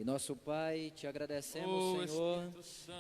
Nosso Pai, te agradecemos, Senhor,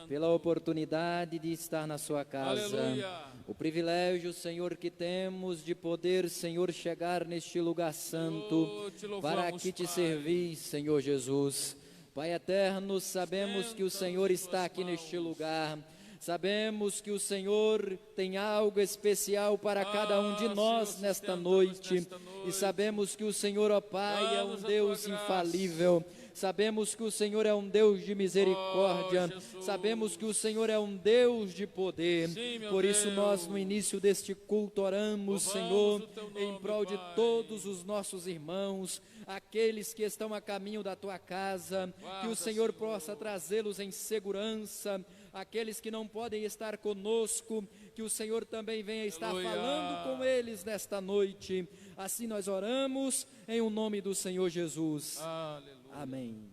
pela oportunidade de estar na sua casa. Aleluia. O privilégio, Senhor, que temos de poder, Senhor, chegar neste lugar santo para aqui te servir, Senhor Jesus. Pai eterno, sabemos que o Senhor está aqui neste lugar. Sabemos que o Senhor tem algo especial para cada um de nós nesta noite. E sabemos que o Senhor, ó Pai, é um Deus infalível. Sabemos que o Senhor é um Deus de misericórdia, sabemos que o Senhor é um Deus de poder. Sim, por isso Deus, nós no início deste culto oramos, Senhor, em prol de todos os nossos irmãos, aqueles que estão a caminho da tua casa, que o Senhor possa trazê-los em segurança, aqueles que não podem estar conosco, que o Senhor também venha estar falando com eles nesta noite. Assim nós oramos em o nome do Senhor Jesus. Aleluia. Amém.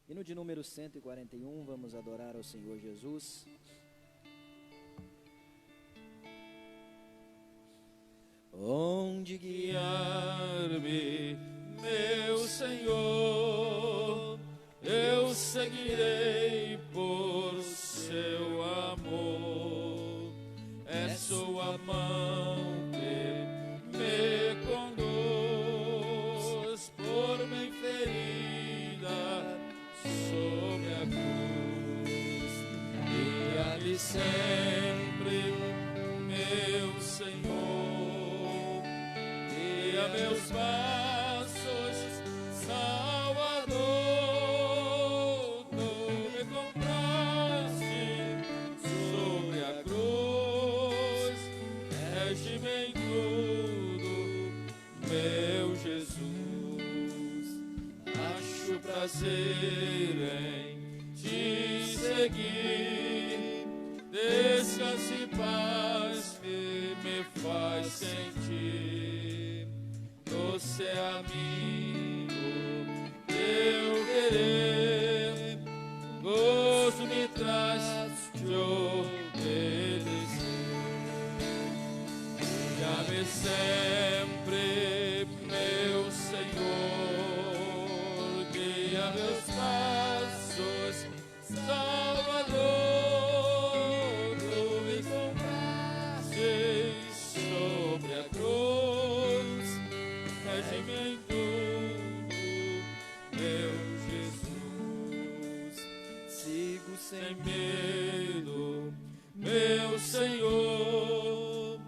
E no de número 141, vamos adorar ao Senhor Jesus. Onde guiar-me, meu Senhor, eu seguirei por seu amor. É sua mão que me conduz por bem ferida sobre a cruz, guia-me sempre, meu Senhor, guia meus passos, Salvador. Tu me compraste sobre a cruz, rege-me em tudo, meu Jesus. Acho prazer em te seguir, descanso e paz que me faz sentir. Doce amigo, teu querer, gozo me traz de obedecer. Guia-me sempre, meu Senhor, guia meus passos, Salvador. Tu me compraste sobre a cruz, rege-me em tudo, meu Jesus. Sigo sem medo, meu Senhor,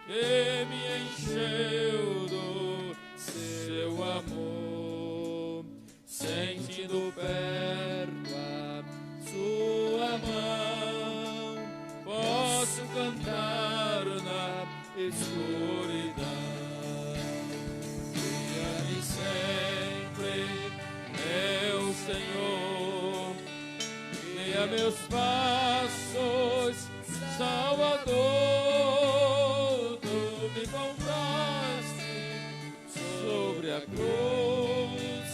que me encheu do seu amor, sentindo perto a sua mão, posso cantar na escuridão. Guia-me sempre, meu Senhor, guia meus passos, Salvador. Tu me compraste sobre a cruz,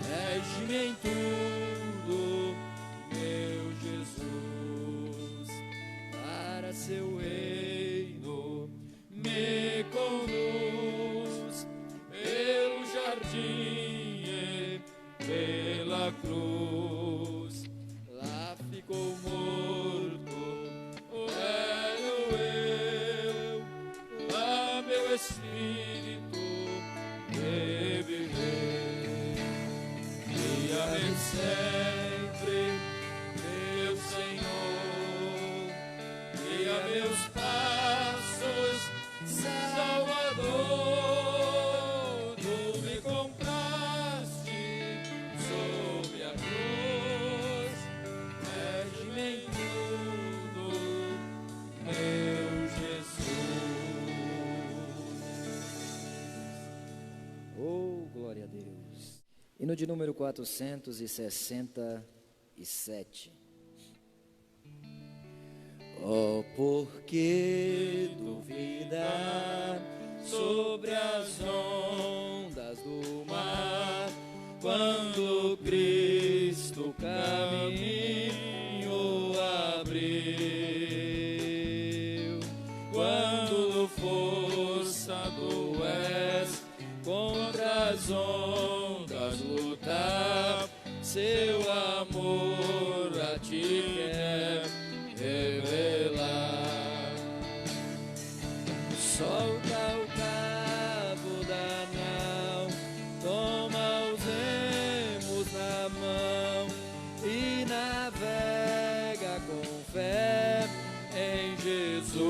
rege-me em tudo, meu Jesus. Para seu reino me conduz, pelo jardim e pela cruz. Lá ficou morto o velho eu, lá meu espírito reviver. Guia-me sempre, meu Senhor, guia meus passos, Salvador. Tu me compraste sobre glória a Deus. Hino de número 467. Oh, por que duvidar sobre as ondas do mar, quando Cristo caminho abriu? Quando força do és contra as ondas lutar, seu amor a ti quer revelar. Solta o cabo da nau, toma os remos na mão e navega com fé em Jesus.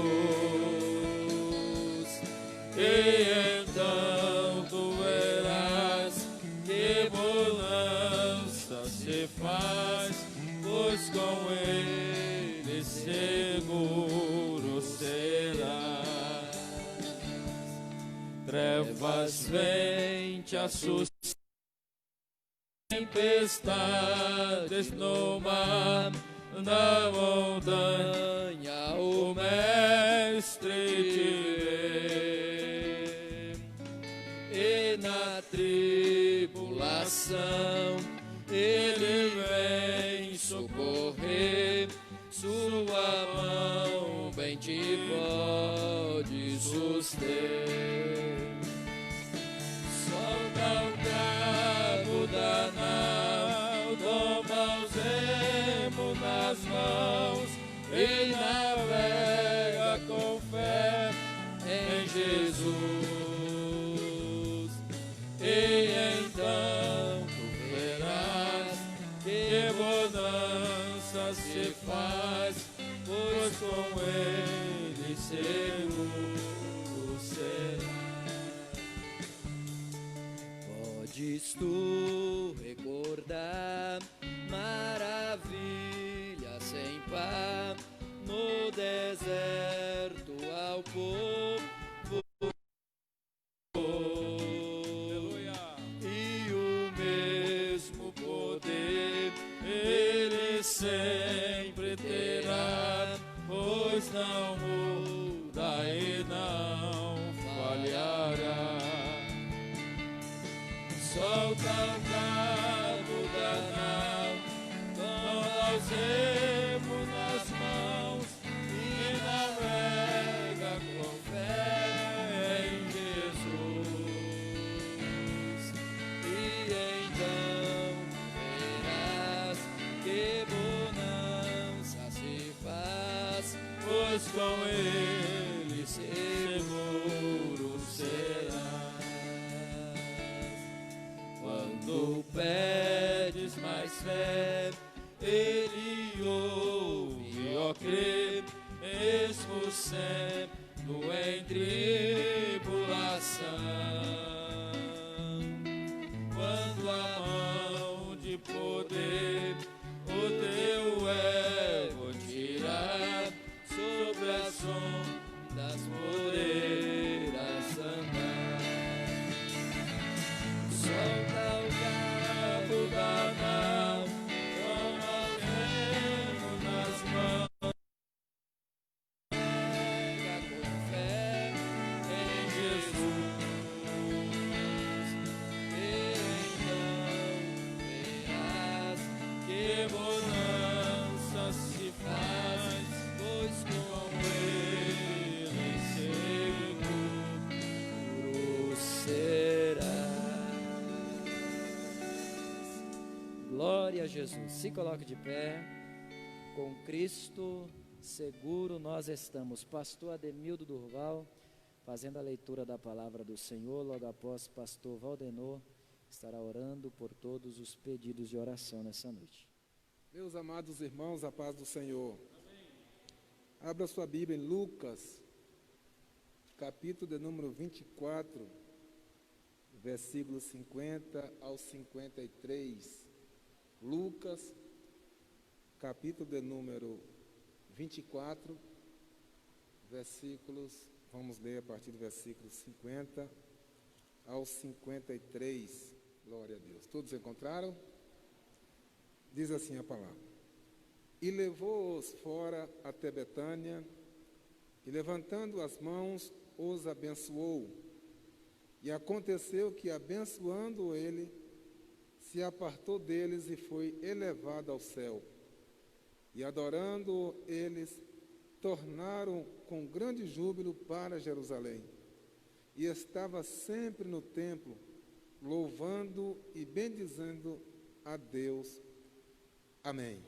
E então tu verás que bonança se faz, pois com ele seguro será. Trevas vêm te assustar, tempestades no mar, na montanha o mestre te vê, e na tribulação ele vem socorrer, sua mão bem te pode suster. Solta o cabo da nau, toma os remos nas mãos e navega com fé em Jesus. E então tu verás que bonança se faz, pois com ele seguro será. Podes tu recordar maravilhas sem par no deserto ao povo, e o mesmo poder ele sempre terá, pois não muda e não falhará. Solta o cabo da nau, toma os remos nas mãos e navega com fé em Jesus. E então verás que bonança se faz, pois com ele seguro será. Quando pedes mais fé, ele ouve, ó crê, mesmo sendo em tribulação. Quando a mão de poder o teu ego tirar, sobre as ondas poderás andar. Solta o cabo da nau, toma o remo nas mãos, navega com fé em Jesus. E então verás que bonança se faz, pois com ele seguro será. Glória a Jesus. Se coloque de pé. Com Cristo seguro nós estamos. Pastor Ademildo Durval, fazendo a leitura da palavra do Senhor. Logo após, pastor Valdenor estará orando por todos os pedidos de oração nessa noite. Meus amados irmãos, a paz do Senhor. Abra sua Bíblia em Lucas, capítulo de número 24, versículos 50 ao 53. Lucas, capítulo de número 24, versículos, vamos ler a partir do versículo 50 ao 53. Glória a Deus. Todos encontraram? Diz assim a palavra. E levou-os fora até Betânia, e levantando as mãos, os abençoou. E aconteceu que, abençoando ele, se apartou deles e foi elevado ao céu. E adorando eles, tornaram com grande júbilo para Jerusalém. E estava sempre no templo, louvando e bendizendo a Deus. Amém.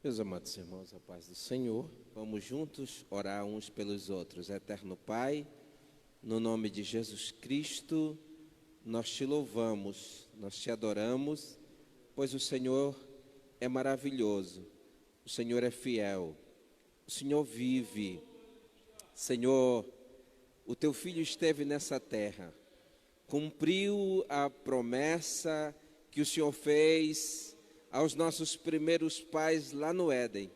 Meus amados irmãos, a paz do Senhor, vamos juntos orar uns pelos outros. Eterno Pai, no nome de Jesus Cristo, nós te louvamos, nós te adoramos, pois o Senhor é maravilhoso, o Senhor é fiel, o Senhor vive. Senhor, o teu Filho esteve nessa terra, cumpriu a promessa que o Senhor fez aos nossos primeiros pais lá no Éden,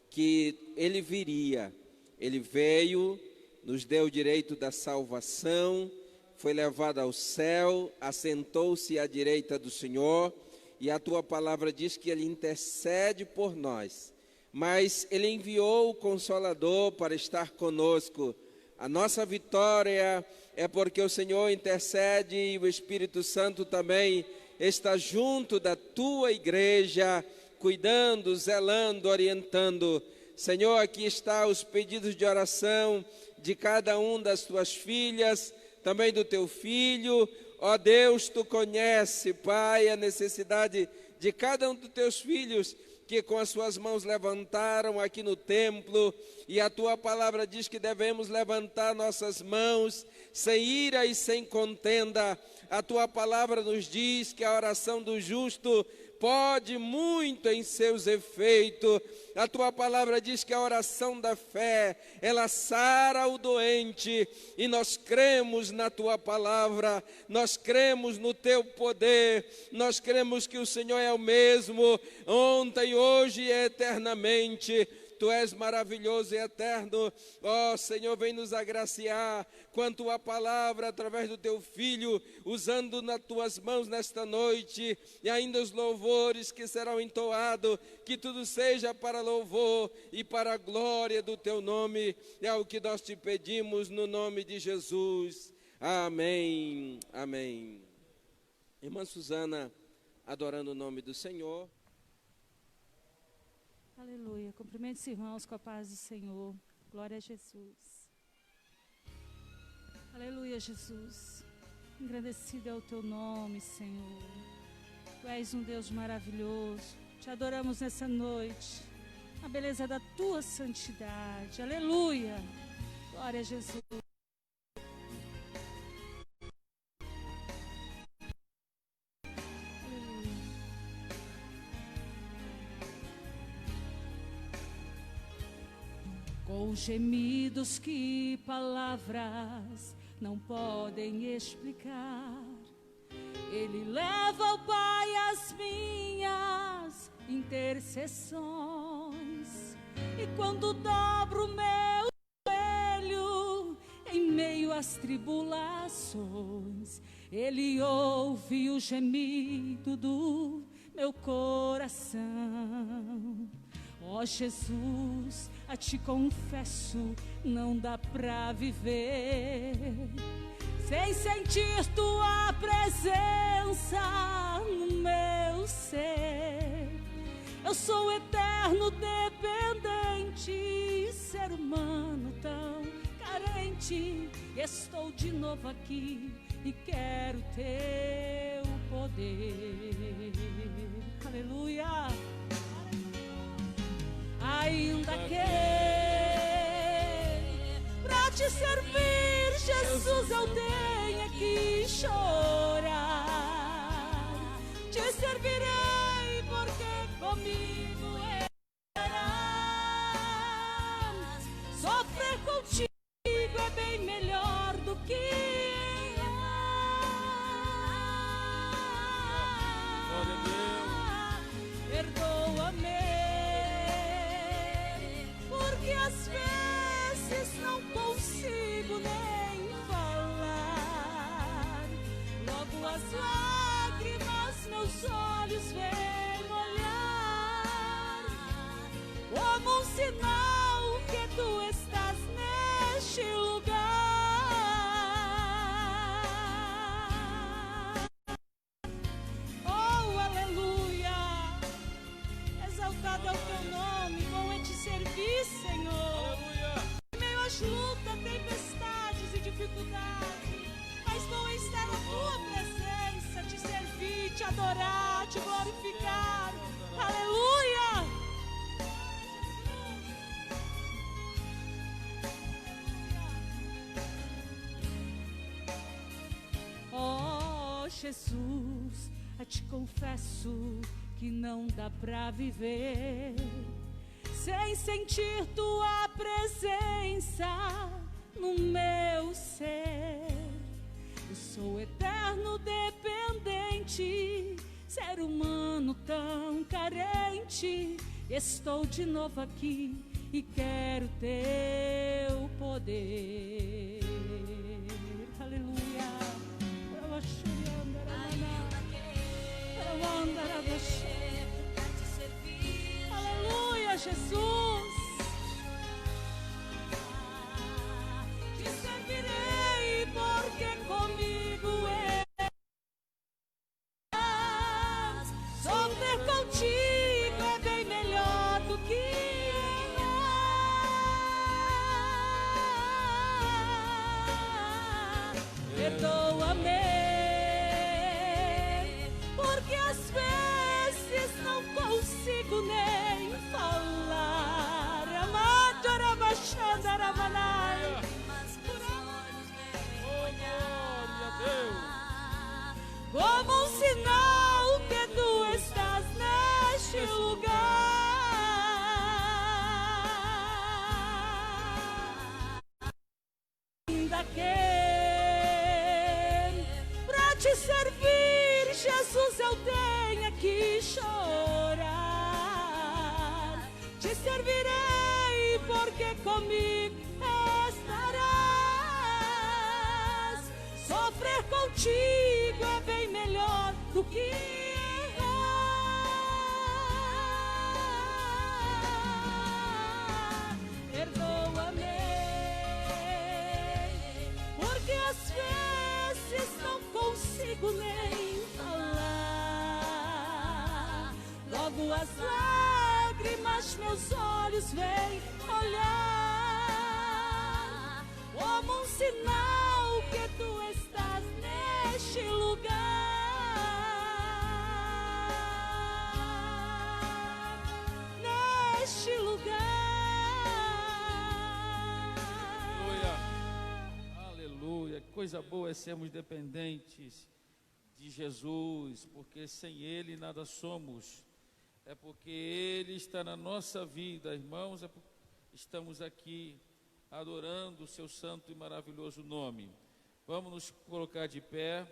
que Ele viria. Ele veio, nos deu o direito da salvação, foi levado ao céu, assentou-se à direita do Senhor, e a tua palavra diz que Ele intercede por nós. Mas Ele enviou o Consolador para estar conosco. A nossa vitória é porque o Senhor intercede e o Espírito Santo também está junto da tua igreja, cuidando, zelando, orientando. Senhor, aqui está os pedidos de oração de cada um das tuas filhas, também do teu filho. Ó Deus, tu conhece, Pai, a necessidade de cada um dos teus filhos, que com as suas mãos levantaram aqui no templo, e a tua palavra diz que devemos levantar nossas mãos sem ira e sem contenda. A tua palavra nos diz que a oração do justo pode muito em seus efeitos. A tua palavra diz que a oração da fé, ela sara o doente, e nós cremos na tua palavra, nós cremos no teu poder, nós cremos que o Senhor é o mesmo, ontem, hoje e eternamente. Tu és maravilhoso e eterno. Ó Senhor, vem nos agraciar com a tua palavra através do teu Filho, usando nas tuas mãos nesta noite, e ainda os louvores que serão entoados, que tudo seja para louvor e para a glória do teu nome. É o que nós te pedimos no nome de Jesus. Amém. Amém. Irmã Suzana, adorando o nome do Senhor. Aleluia. Cumprimente os irmãos com a paz do Senhor. Glória a Jesus. Aleluia, Jesus. Engrandecido é o teu nome, Senhor. Tu és um Deus maravilhoso. Te adoramos nessa noite. A beleza da tua santidade. Aleluia. Glória a Jesus. Com gemidos que palavras não podem explicar, Ele leva ao Pai as minhas intercessões. E quando dobro meu joelho em meio às tribulações, Ele ouve o gemido do meu coração. Ó Jesus, a ti confesso, não dá pra viver sem sentir tua presença no meu ser. Eu sou eterno dependente, ser humano tão carente. Estou de novo aqui e quero teu poder. Aleluia. Ainda que pra te servir, Jesus, eu tenha que chorar. Te servirei porque comigo estarás. Sofrer contigo é bem melhor do que perdoa-me, porque às vezes não consigo nem falar. meus olhos veem olhar, como um sinal que tu estás neste lugar. Oh, aleluia! Exaltado é o teu nome, bom é te servir, Senhor. Em meio às lutas, tempestades e dificuldades, mas bom é estar na tua presença, te servir, te adorar, te glorificar. Aleluia! Oh, Jesus, eu te confesso que não dá pra viver sem sentir tua presença no meu ser. Eu sou eterno dependente, ser humano tão carente. Estou de novo aqui e quero teu poder. Aleluia. Aleluia, Jesus. Te servirei porque comigo és. Sofrer contigo é bem melhor do que errar. Perdoa-me, porque às vezes não consigo nem falar. Amadorabachandaramanai. Como um sinal que tu estás neste lugar. Ainda que pra te servir, Jesus, eu tenha que chorar. Te servirei porque comigo estarás. Sofrer contigo é bem melhor do que errar. Perdoa-me, porque às vezes não consigo nem falar. Logo as lágrimas meus olhos vêm olhar, como um sinal que tu estás neste lugar. Neste lugar. Aleluia, que coisa boa é sermos dependentes de Jesus, porque sem Ele nada somos. É porque Ele está na nossa vida, irmãos, estamos aqui adorando o seu santo e maravilhoso nome. Vamos nos colocar de pé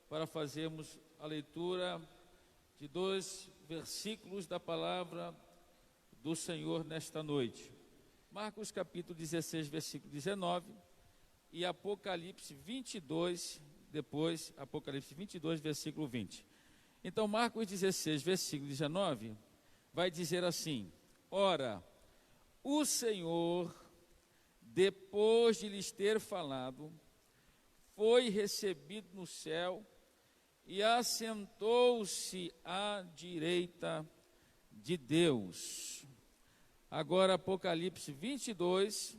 para fazermos a leitura de 2 versículos da palavra do Senhor nesta noite. Marcos capítulo 16, versículo 19 e Apocalipse 22, depois Apocalipse 22, versículo 20. Então Marcos 16, versículo 19, vai dizer assim: ora, o Senhor, depois de lhes ter falado, foi recebido no céu e assentou-se à direita de Deus. Agora Apocalipse 22,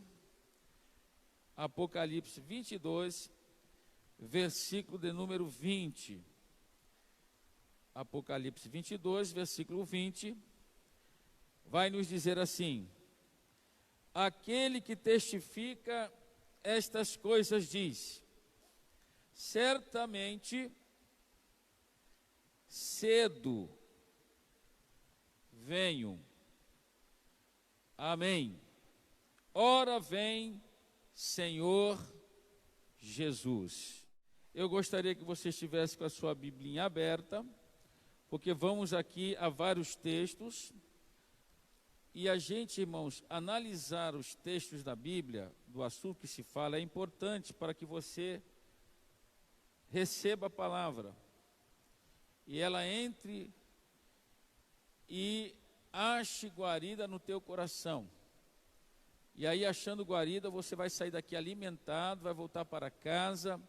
versículo de número 20. Apocalipse 22, versículo 20, vai nos dizer assim: aquele que testifica estas coisas diz: certamente cedo venho. Amém. Ora vem, Senhor Jesus. Eu gostaria que você estivesse com a sua Biblinha aberta, porque vamos aqui a vários textos, e a gente, irmãos, analisar os textos da Bíblia, do assunto que se fala, é importante para que você receba a palavra. e ela entre e ache guarida no teu coração. E aí, achando guarida, você vai sair daqui alimentado, vai voltar para casa,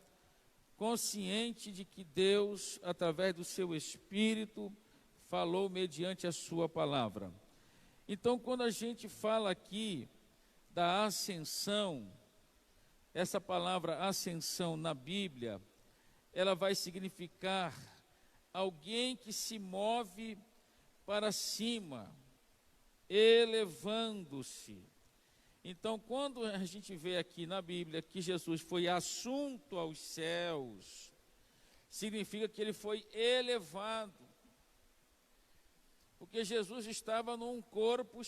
consciente de que Deus, através do seu Espírito, falou mediante a sua palavra. Então, quando a gente fala aqui da ascensão, essa palavra ascensão na Bíblia, ela vai significar alguém que se move para cima, elevando-se. Então, quando a gente vê aqui na Bíblia que Jesus foi assunto aos céus, significa que ele foi elevado. Porque Jesus estava num corpo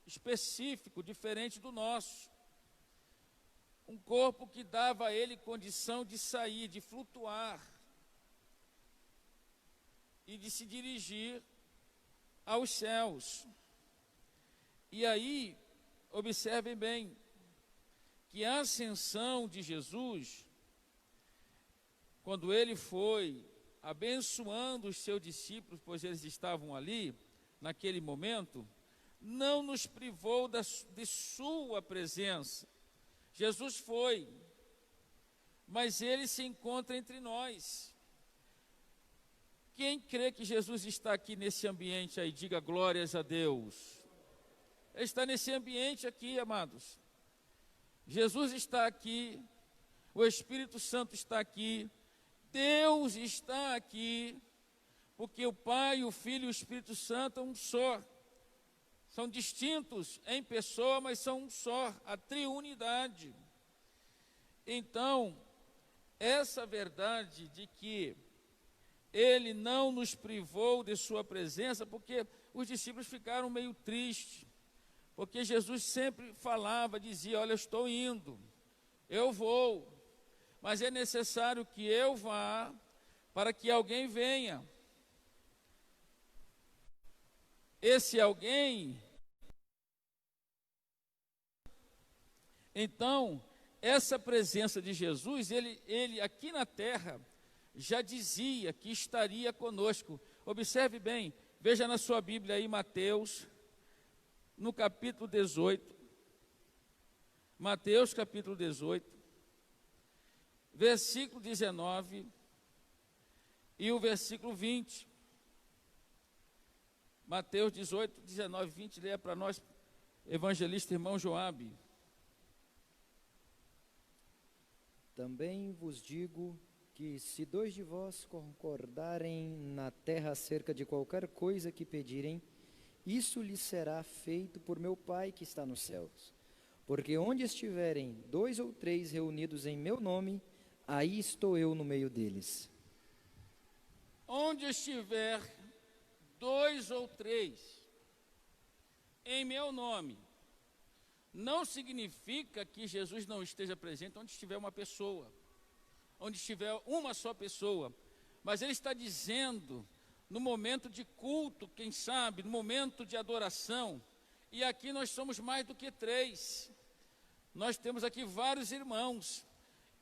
específico, diferente do nosso. Um corpo que dava a ele condição de sair, de flutuar e de se dirigir aos céus. E aí, observem bem, que a ascensão de Jesus, quando ele foi abençoando os seus discípulos, pois eles estavam ali, naquele momento, não nos privou de sua presença. Jesus foi, mas ele se encontra entre nós. Quem crê que Jesus está aqui nesse ambiente aí, diga glórias a Deus. Ele está nesse ambiente aqui, amados. Jesus está aqui, o Espírito Santo está aqui, Deus está aqui, porque o Pai, o Filho e o Espírito Santo são um só. São distintos em pessoa, mas são um só, a triunidade. Então, essa verdade de que ele não nos privou de sua presença, porque os discípulos ficaram meio tristes, porque Jesus sempre falava, dizia, olha, eu estou indo, eu vou, mas é necessário que eu vá para que alguém venha. Esse alguém, então, essa presença de Jesus, ele aqui na terra, já dizia que estaria conosco. Observe bem, veja na sua Bíblia aí, Mateus, no capítulo 18, Mateus capítulo 18, versículo 19 e o versículo 20. Mateus 18, 19, 20, leia para nós, evangelista irmão Joabe. Também vos digo que se 2 de vós concordarem na terra acerca de qualquer coisa que pedirem, isso lhes será feito por meu Pai que está nos céus. Porque onde estiverem 2 ou 3 reunidos em meu nome, aí estou eu no meio deles. Onde estiver 2 ou 3 em meu nome, não significa que Jesus não esteja presente onde estiver uma pessoa, onde estiver uma só pessoa, mas ele está dizendo no momento de culto, quem sabe, no momento de adoração, e aqui nós somos mais do que 3, nós temos aqui vários irmãos,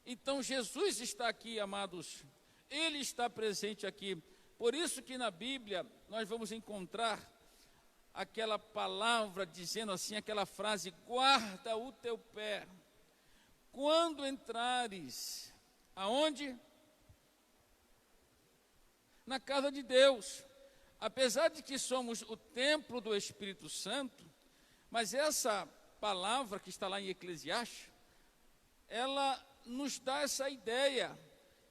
então Jesus está aqui, amados, ele está presente aqui. Por isso que na Bíblia nós vamos encontrar aquela palavra dizendo assim, aquela frase, guarda o teu pé, quando entrares, aonde? Na casa de Deus. Apesar de que somos o templo do Espírito Santo, mas essa palavra que está lá em Eclesiastes, ela nos dá essa ideia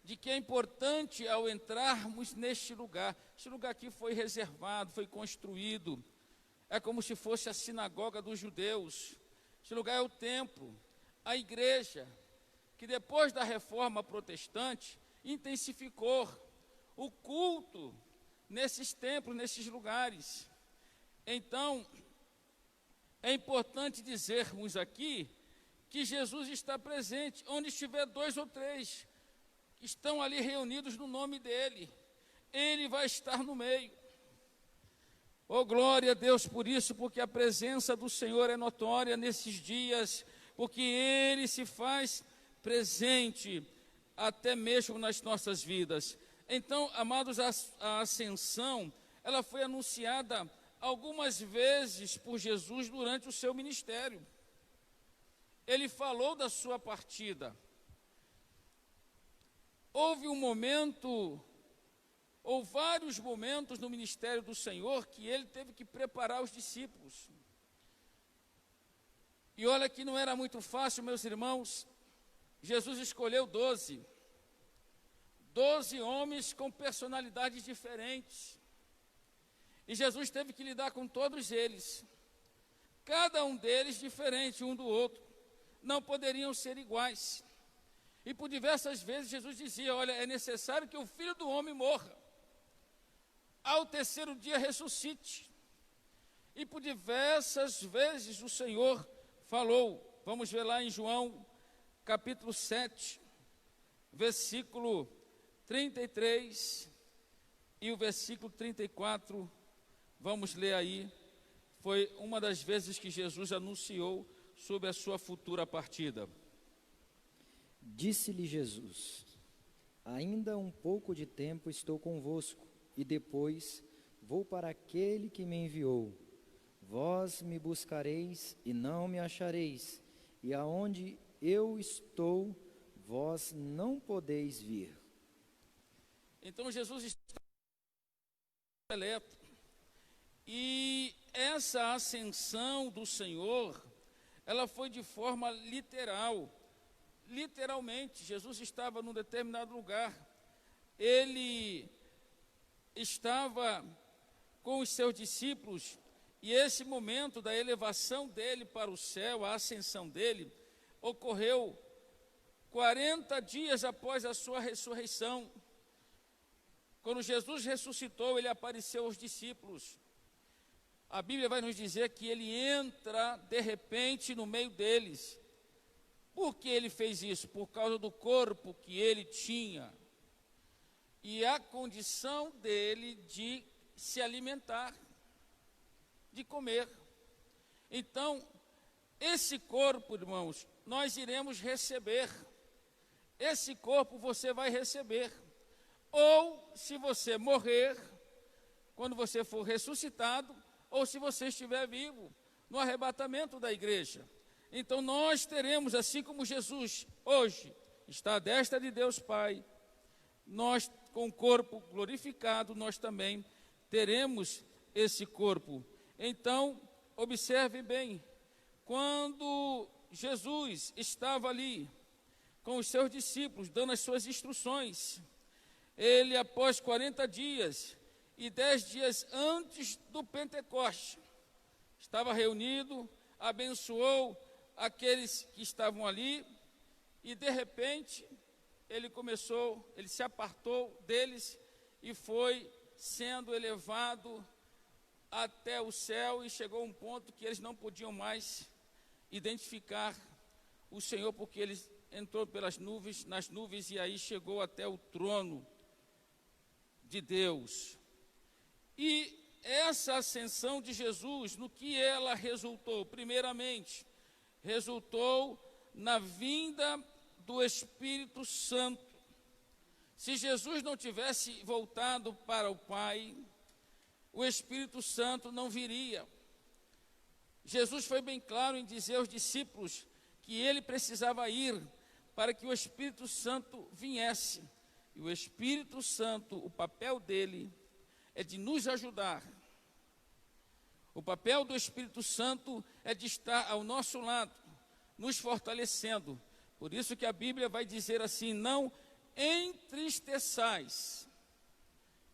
de que é importante ao entrarmos neste lugar. Este lugar aqui foi reservado, foi construído, é como se fosse a sinagoga dos judeus. Este lugar é o templo, a igreja, que depois da reforma protestante, intensificou o culto nesses templos, nesses lugares. Então, é importante dizermos aqui que Jesus está presente, onde estiver 2 ou 3, que estão ali reunidos no nome dele, ele vai estar no meio. Oh, glória a Deus por isso, porque a presença do Senhor é notória nesses dias, porque ele se faz presente até mesmo nas nossas vidas. Então, amados, a ascensão, ela foi anunciada algumas vezes por Jesus durante o seu ministério. Ele falou da sua partida. Houve um momento, ou vários momentos no ministério do Senhor, que ele teve que preparar os discípulos. E olha que não era muito fácil, meus irmãos. Jesus escolheu 12 homens com personalidades diferentes. E Jesus teve que lidar com todos eles. Cada um deles diferente um do outro. Não poderiam ser iguais. E por diversas vezes Jesus dizia, olha, é necessário que o Filho do Homem morra. Ao terceiro dia ressuscite. E por diversas vezes o Senhor falou. Vamos ver lá em João, capítulo 7, versículo 33 e o versículo 34, vamos ler aí. Foi uma das vezes que Jesus anunciou sobre a sua futura partida. Disse-lhe Jesus: ainda um pouco de tempo estou convosco, e depois vou para aquele que me enviou. Vós me buscareis e não me achareis, e aonde eu estou, vós não podeis vir. Então Jesus está eletro. E essa ascensão do Senhor, ela foi de forma literal. Literalmente, Jesus estava num determinado lugar. Ele estava com os seus discípulos, e esse momento da elevação dele para o céu, a ascensão dele, ocorreu 40 dias após a sua ressurreição. Quando Jesus ressuscitou, ele apareceu aos discípulos. A Bíblia vai nos dizer que ele entra de repente no meio deles. Por que ele fez isso? Por causa do corpo que ele tinha e a condição dele de se alimentar, de comer. Então, esse corpo, irmãos, nós iremos receber. Esse corpo você vai receber. Ou, se você morrer, quando você for ressuscitado, ou se você estiver vivo, no arrebatamento da igreja. Então nós teremos, assim como Jesus hoje está à destra de Deus Pai, nós com o corpo glorificado, nós também teremos esse corpo. Então, observe bem, quando Jesus estava ali com os seus discípulos, dando as suas instruções, ele, após 40 dias e 10 dias antes do Pentecoste, estava reunido, abençoou aqueles que estavam ali, e de repente ele se apartou deles e foi sendo elevado até o céu, e chegou a um ponto que eles não podiam mais identificar o Senhor, porque ele entrou nas nuvens, e aí chegou até o trono de Deus. E essa ascensão de Jesus, no que ela resultou? Primeiramente, resultou na vinda do Espírito Santo. Se Jesus não tivesse voltado para o Pai, o Espírito Santo não viria. Jesus foi bem claro em dizer aos discípulos que ele precisava ir para que o Espírito Santo viesse. E o Espírito Santo, o papel dele é de nos ajudar. O papel do Espírito Santo é de estar ao nosso lado, nos fortalecendo. Por isso que a Bíblia vai dizer assim: não entristeçais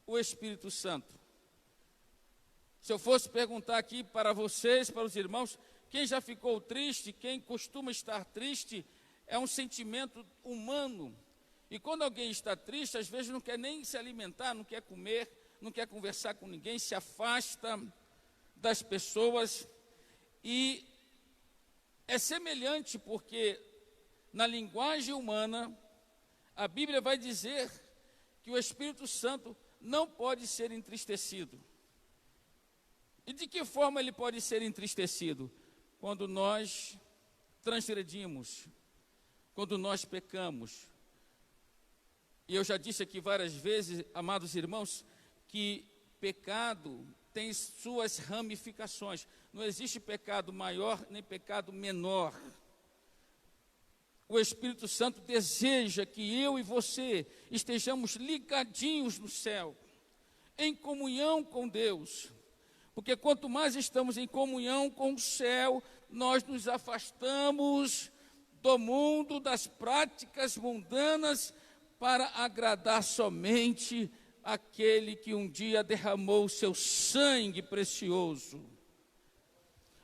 o Espírito Santo. Se eu fosse perguntar aqui para vocês, para os irmãos, quem já ficou triste, quem costuma estar triste, é um sentimento humano. E quando alguém está triste, às vezes não quer nem se alimentar, não quer comer, não quer conversar com ninguém, se afasta das pessoas. E é semelhante porque na linguagem humana, a Bíblia vai dizer que o Espírito Santo não pode ser entristecido. E de que forma ele pode ser entristecido? Quando nós transgredimos, quando nós pecamos. E eu já disse aqui várias vezes, amados irmãos, que pecado tem suas ramificações. Não existe pecado maior nem pecado menor. O Espírito Santo deseja que eu e você estejamos ligadinhos no céu, em comunhão com Deus. Porque quanto mais estamos em comunhão com o céu, nós nos afastamos do mundo, das práticas mundanas, para agradar somente aquele que um dia derramou o seu sangue precioso.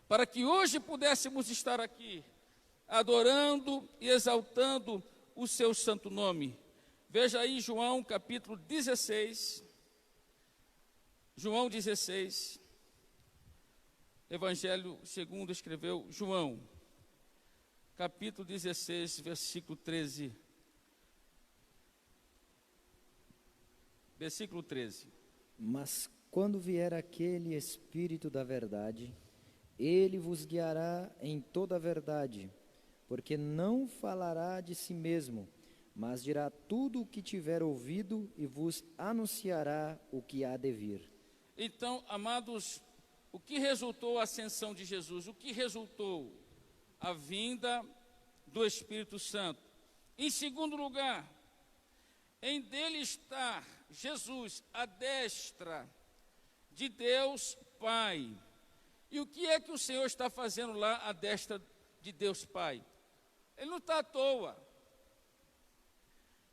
Para que hoje pudéssemos estar aqui, adorando e exaltando o seu santo nome. Veja aí João capítulo 16. João 16. Evangelho segundo escreveu João, capítulo 16, versículo 13. Versículo 13. Mas quando vier aquele Espírito da verdade, ele vos guiará em toda a verdade, porque não falará de si mesmo, mas dirá tudo o que tiver ouvido e vos anunciará o que há de vir. Então, amados, o que resultou a ascensão de Jesus? O que resultou? A vinda do Espírito Santo. Em segundo lugar, em dele está Jesus, à destra de Deus Pai. E o que é que o Senhor está fazendo lá à destra de Deus Pai? Ele não está à toa.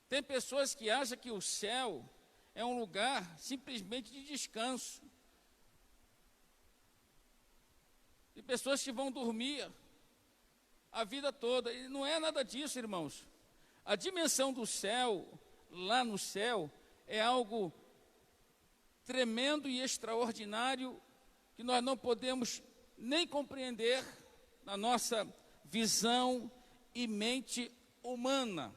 Tem pessoas que acham que o céu é um lugar simplesmente de descanso. E pessoas que vão dormir a vida toda. E não é nada disso, irmãos. A dimensão do céu, lá no céu, é algo tremendo e extraordinário que nós não podemos nem compreender na nossa visão e mente humana.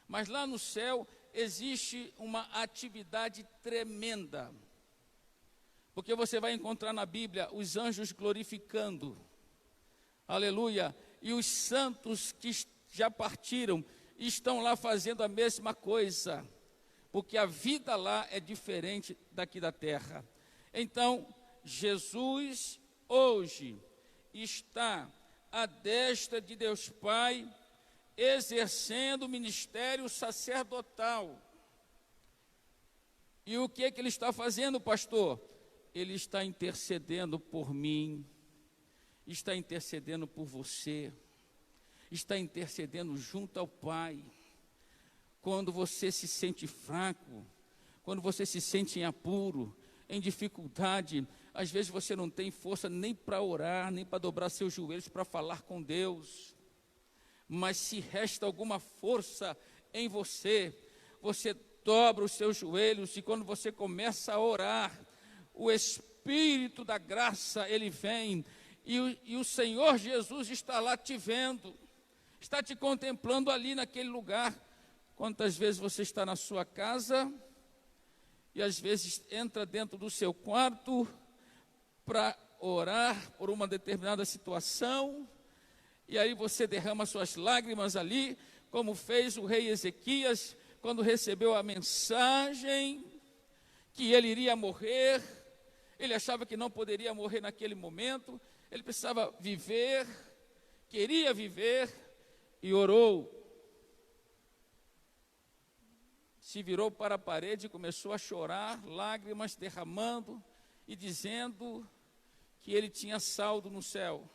Mas lá no céu existe uma atividade tremenda. Porque você vai encontrar na Bíblia os anjos glorificando. Aleluia. E os santos que já partiram estão lá fazendo a mesma coisa. Porque a vida lá é diferente daqui da terra. Então, Jesus hoje está à destra de Deus Pai, exercendo o ministério sacerdotal. E o que é que ele está fazendo, pastor? Ele está intercedendo por mim, está intercedendo por você, está intercedendo junto ao Pai. Quando você se sente fraco, quando você se sente em apuro, em dificuldade, às vezes você não tem força nem para orar, nem para dobrar seus joelhos para falar com Deus. Mas se resta alguma força em você, você dobra os seus joelhos e quando você começa a orar, o Espírito da graça, ele vem e o Senhor Jesus está lá te vendo, está te contemplando ali naquele lugar. Quantas vezes você está na sua casa e às vezes entra dentro do seu quarto para orar por uma determinada situação, e aí você derrama suas lágrimas ali, como fez o rei Ezequias, quando recebeu a mensagem que ele iria morrer. Ele achava que não poderia morrer naquele momento, ele precisava viver, queria viver, e orou. Se virou para a parede e começou a chorar, lágrimas derramando e dizendo que ele tinha saldo no céu.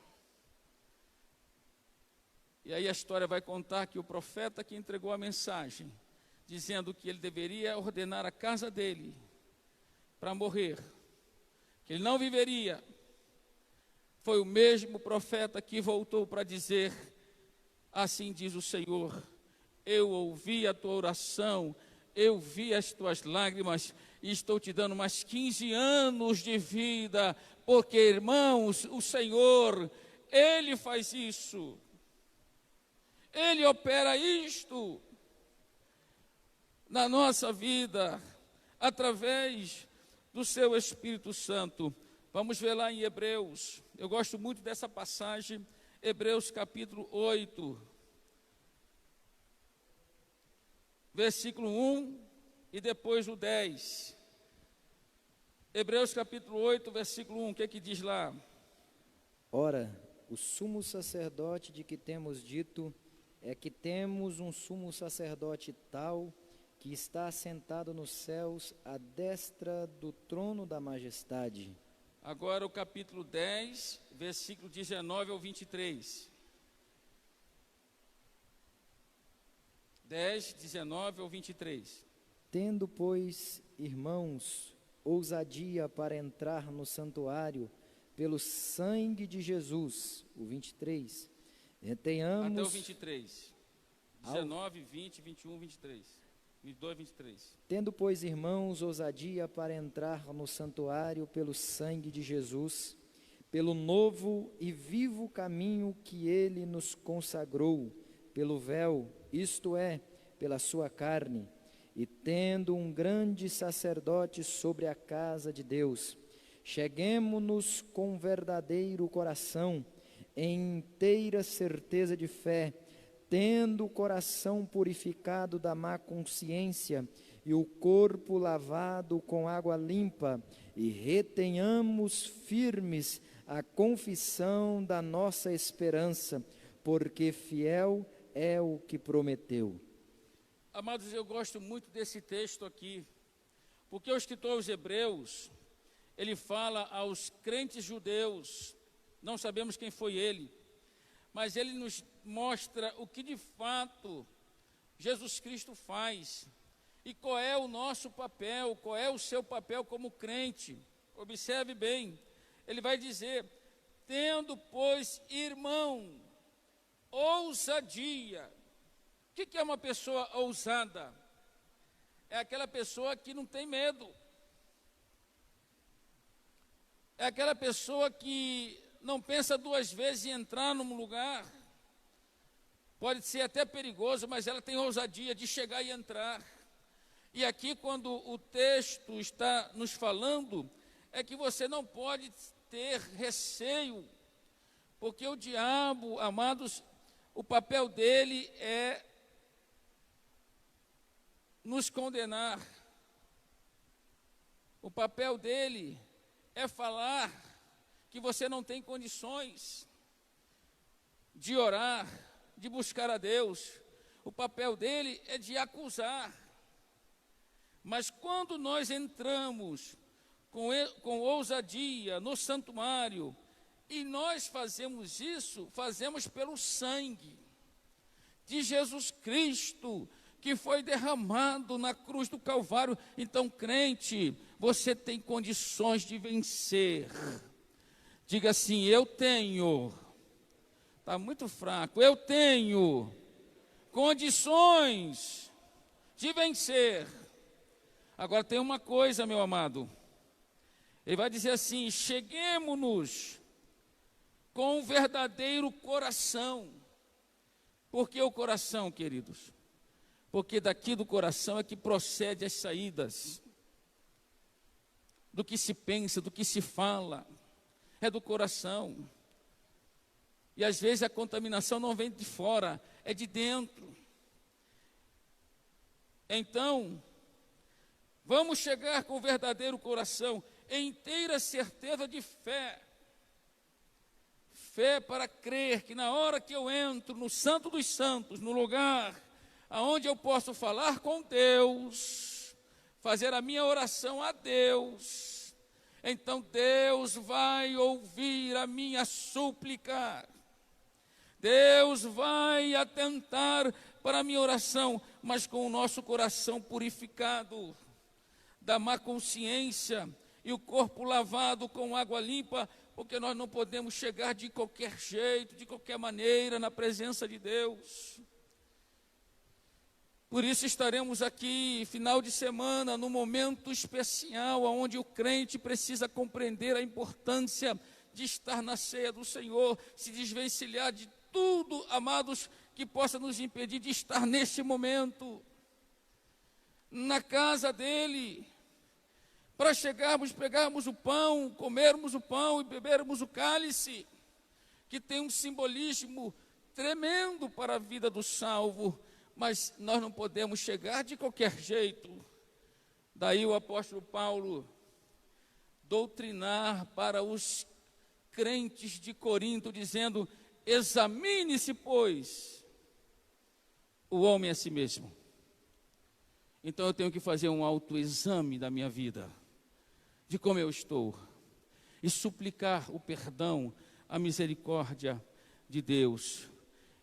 E aí a história vai contar que o profeta que entregou a mensagem, dizendo que ele deveria ordenar a casa dele para morrer, que ele não viveria, foi o mesmo profeta que voltou para dizer: assim diz o Senhor, eu ouvi a tua oração, eu vi as tuas lágrimas e estou te dando mais 15 anos de vida, porque, irmãos, o Senhor, Ele faz isso, Ele opera isto na nossa vida, através do seu Espírito Santo. Vamos ver lá em Hebreus, eu gosto muito dessa passagem, Hebreus capítulo 8. versículo 1 e depois o 10. Hebreus capítulo 8, versículo 1, o que é que diz lá? Ora, o sumo sacerdote de que temos dito é que temos um sumo sacerdote tal que está assentado nos céus à destra do trono da majestade. Agora o capítulo 10, versículo 19 ao 23. 10, 19 ao 23. Tendo, pois, irmãos, ousadia para entrar no santuário pelo sangue de Jesus, o 23, tenhamos... Até o 23. 19, 20, 21, 23. 22, 23. Tendo, pois, irmãos, ousadia para entrar no santuário pelo sangue de Jesus, pelo novo e vivo caminho que ele nos consagrou, pelo véu, isto é, pela sua carne, e tendo um grande sacerdote sobre a casa de Deus, cheguemo-nos com verdadeiro coração, em inteira certeza de fé, tendo o coração purificado da má consciência e o corpo lavado com água limpa, e retenhamos firmes a confissão da nossa esperança, porque fiel é o que prometeu. Amados, eu gosto muito desse texto aqui, porque o escritor aos Hebreus, ele fala aos crentes judeus, não sabemos quem foi ele, mas ele nos mostra o que de fato Jesus Cristo faz e qual é o nosso papel, qual é o seu papel como crente. Observe bem, ele vai dizer: tendo, pois, irmão, ousadia. O que é uma pessoa ousada? É aquela pessoa que não tem medo, é aquela pessoa que não pensa duas vezes em entrar num lugar. Pode ser até perigoso, mas ela tem ousadia de chegar e entrar. E aqui, quando o texto está nos falando, é que você não pode ter receio, porque o diabo, amados, o papel dele é nos condenar. O papel dele é falar que você não tem condições de orar, de buscar a Deus. O papel dele é de acusar. Mas quando nós entramos com ousadia no santuário, e nós fazemos isso, fazemos pelo sangue de Jesus Cristo, que foi derramado na cruz do Calvário. Então, crente, você tem condições de vencer. Diga assim: eu tenho. Está muito fraco. Eu tenho condições de vencer. Agora tem uma coisa, meu amado. Ele vai dizer assim: cheguemo-nos com um verdadeiro coração. Por que o coração, queridos? Porque daqui do coração é que procede as saídas. Do que se pensa, do que se fala, é do coração. E às vezes a contaminação não vem de fora, é de dentro. Então, vamos chegar com o verdadeiro coração, em inteira certeza de fé. Fé para crer que na hora que eu entro no Santo dos Santos, no lugar aonde eu posso falar com Deus, fazer a minha oração a Deus, então Deus vai ouvir a minha súplica, Deus vai atentar para a minha oração, mas com o nosso coração purificado da má consciência e o corpo lavado com água limpa, porque nós não podemos chegar de qualquer jeito, de qualquer maneira na presença de Deus. Por isso estaremos aqui, final de semana, num momento especial, onde o crente precisa compreender a importância de estar na ceia do Senhor, se desvencilhar de tudo, amados, que possa nos impedir de estar neste momento, na casa dEle, para chegarmos, pegarmos o pão, comermos o pão e bebermos o cálice, que tem um simbolismo tremendo para a vida do salvo. Mas nós não podemos chegar de qualquer jeito. Daí o apóstolo Paulo doutrinar para os crentes de Corinto, dizendo: examine-se, pois, o homem a si mesmo. Então eu tenho que fazer um autoexame da minha vida, de como eu estou, e suplicar o perdão, a misericórdia de Deus.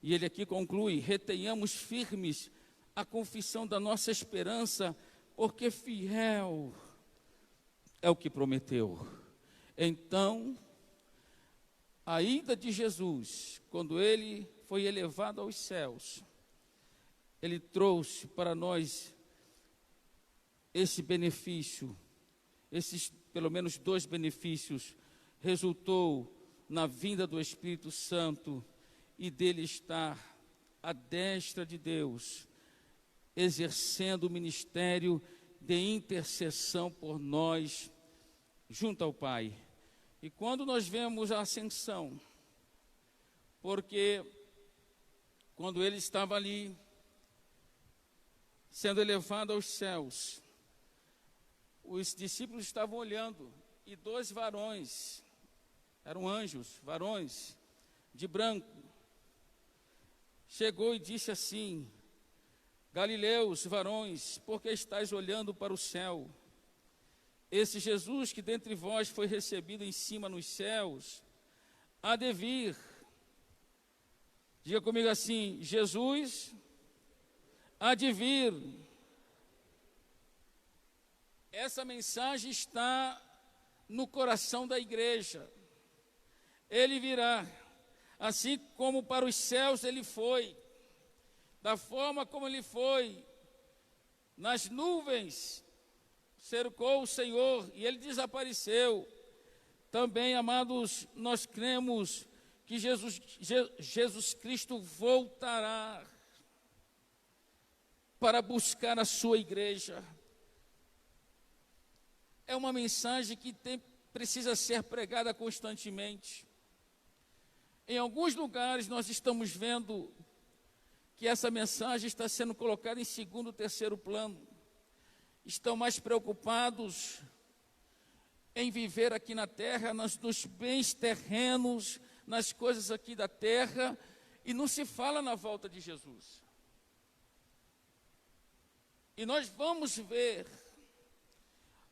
E ele aqui conclui: retenhamos firmes a confissão da nossa esperança, porque fiel é o que prometeu. Então, a ida de Jesus, quando ele foi elevado aos céus, ele trouxe para nós esse benefício, esses pelo menos 2 benefícios. Resultou na vinda do Espírito Santo e dele estar à destra de Deus, exercendo o ministério de intercessão por nós junto ao Pai. E quando nós vemos a ascensão, porque quando ele estava ali, sendo elevado aos céus, os discípulos estavam olhando, e 2 varões, eram anjos, varões, de branco, chegou e disse assim: Galileus, varões, por que estáis olhando para o céu? Esse Jesus que dentre vós foi recebido em cima nos céus, há de vir. Diga comigo assim: Jesus há de vir. Essa mensagem está no coração da igreja. Ele virá, assim como para os céus ele foi, da forma como ele foi, nas nuvens, cercou o Senhor e ele desapareceu. Também, amados, nós cremos que Jesus Cristo voltará para buscar a sua igreja. É uma mensagem que precisa ser pregada constantemente. Em alguns lugares nós estamos vendo que essa mensagem está sendo colocada em segundo, terceiro plano. Estão mais preocupados em viver aqui na terra, nos bens terrenos, nas coisas aqui da terra, e não se fala na volta de Jesus. E nós vamos ver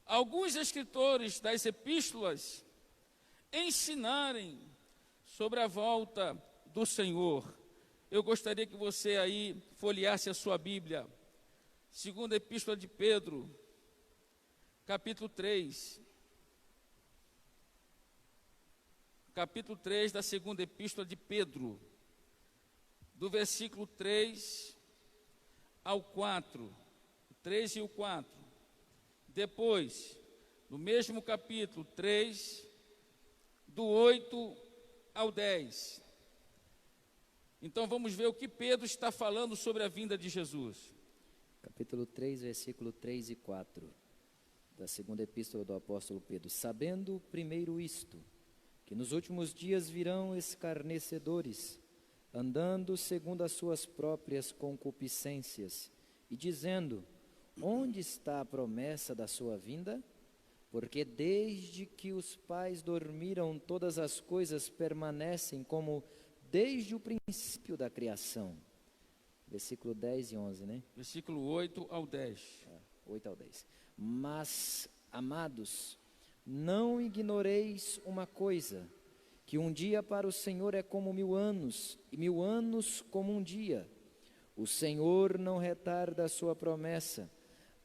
alguns escritores das epístolas ensinarem sobre a volta do Senhor. Eu gostaria que você aí folheasse a sua Bíblia. Segunda Epístola de Pedro, capítulo 3. Capítulo 3 da segunda Epístola de Pedro, do versículo 3 ao 4. O 3 e o 4. Depois, no mesmo capítulo 3, do 8 ao 10. Então vamos ver o que Pedro está falando sobre a vinda de Jesus. Capítulo 3, versículo 3 e 4, da segunda epístola do apóstolo Pedro. Sabendo primeiro isto, que nos últimos dias virão escarnecedores, andando segundo as suas próprias concupiscências, e dizendo: onde está a promessa da sua vinda? Porque desde que os pais dormiram, todas as coisas permanecem como desde o princípio da criação. Versículo 10 e 11, né? Versículo 8 ao 10. 8 ao 10. Mas, amados, não ignoreis uma coisa, que um dia para o Senhor é como 1000 anos, e 1000 anos como um dia. O Senhor não retarda a sua promessa,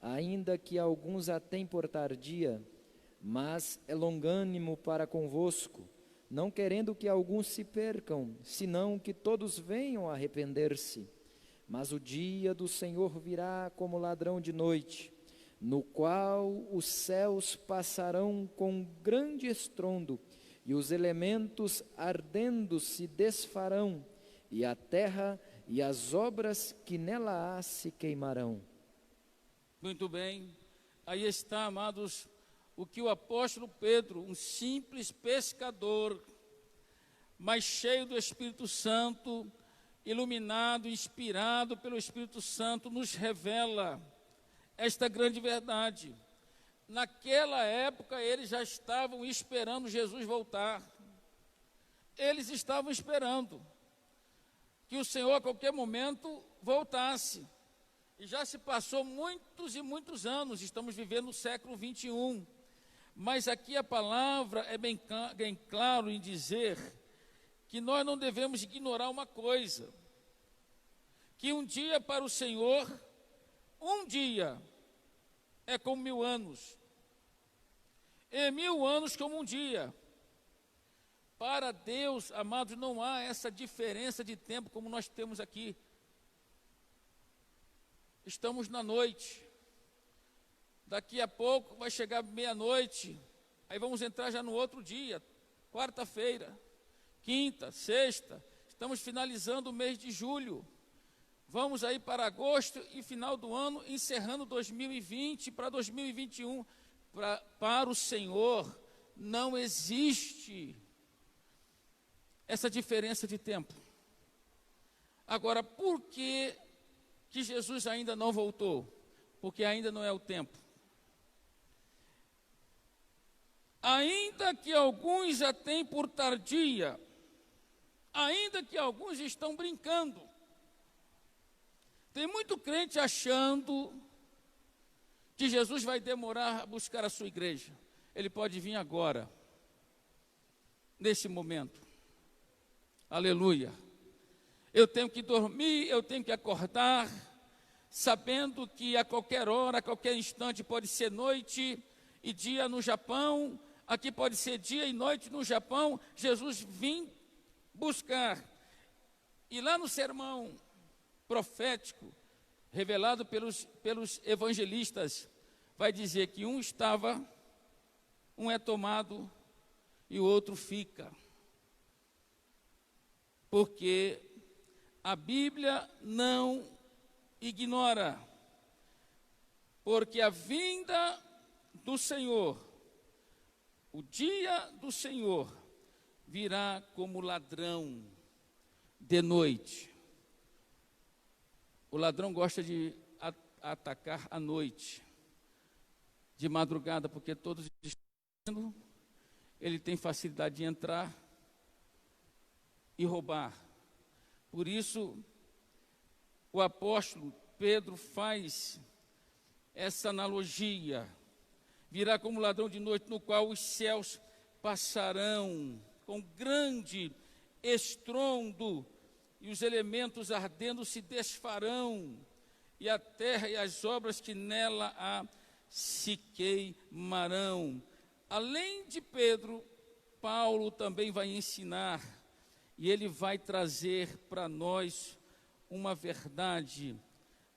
ainda que alguns a têm por tardia, mas é longânimo para convosco, não querendo que alguns se percam, senão que todos venham a arrepender-se. Mas o dia do Senhor virá como ladrão de noite, no qual os céus passarão com grande estrondo, e os elementos ardendo se desfarão, e a terra e as obras que nela há se queimarão. Muito bem, aí está, amados, o que o apóstolo Pedro, um simples pescador, mas cheio do Espírito Santo iluminado, inspirado pelo Espírito Santo, nos revela esta grande verdade. Naquela época, eles já estavam esperando Jesus voltar. Eles estavam esperando que o Senhor, a qualquer momento, voltasse. E já se passou muitos e muitos anos, estamos vivendo no século 21. Mas aqui a palavra é bem claro em dizer que nós não devemos ignorar uma coisa, que um dia para o Senhor, um dia é como 1000 anos, e 1000 anos como um dia. Para Deus, amados, não há essa diferença de tempo como nós temos aqui. Estamos na noite, daqui a pouco vai chegar meia-noite, aí vamos entrar já no outro dia, quarta-feira, quinta, sexta, estamos finalizando o mês de julho, vamos aí para agosto e final do ano, encerrando 2020 para 2021, para o Senhor não existe essa diferença de tempo. Agora, por que Jesus ainda não voltou? Porque ainda não é o tempo. Ainda que alguns a têm por tardia, ainda que alguns estão brincando, tem muito crente achando que Jesus vai demorar a buscar a sua igreja. Ele pode vir agora, nesse momento. Aleluia. Eu tenho que dormir, eu tenho que acordar, sabendo que a qualquer hora, a qualquer instante pode ser noite e dia no Japão, aqui pode ser dia e noite no Japão, Jesus vim buscar. E lá no sermão profético, revelado pelos evangelistas, vai dizer que um é tomado e o outro fica. Porque a Bíblia não ignora, porque a vinda do Senhor, o dia do Senhor, virá como ladrão de noite. O ladrão gosta de atacar à noite, de madrugada, porque todos estão, ele tem facilidade de entrar e roubar. Por isso, o apóstolo Pedro faz essa analogia. Virá como ladrão de noite, no qual os céus passarão com grande estrondo, e os elementos ardendo se desfarão, e a terra e as obras que nela há se queimarão. Além de Pedro, Paulo também vai ensinar, e ele vai trazer para nós uma verdade,